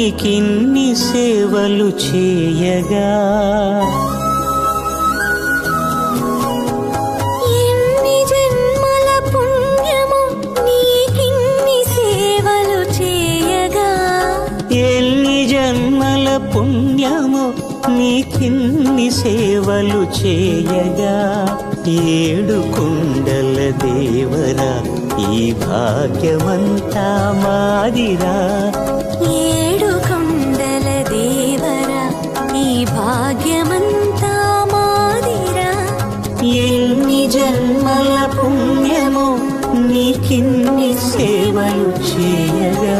నీకిన్ని సేవలు చేయగా ఎన్ని జన్మల పుణ్యము నీకిన్ని సేవలు చేయగా ఎన్ని జన్మల పుణ్యము నీకిన్ని సేవలు చేయగా ఏడు కుండల దేవరా ఈ భాగ్యమంతా మాదిరా ఏడు కొండల దేవరా ఈ భాగ్యమంతా మాదిరా ఎన్ని జన్మల పుణ్యము నీకిన్ని సేవలు చేయగా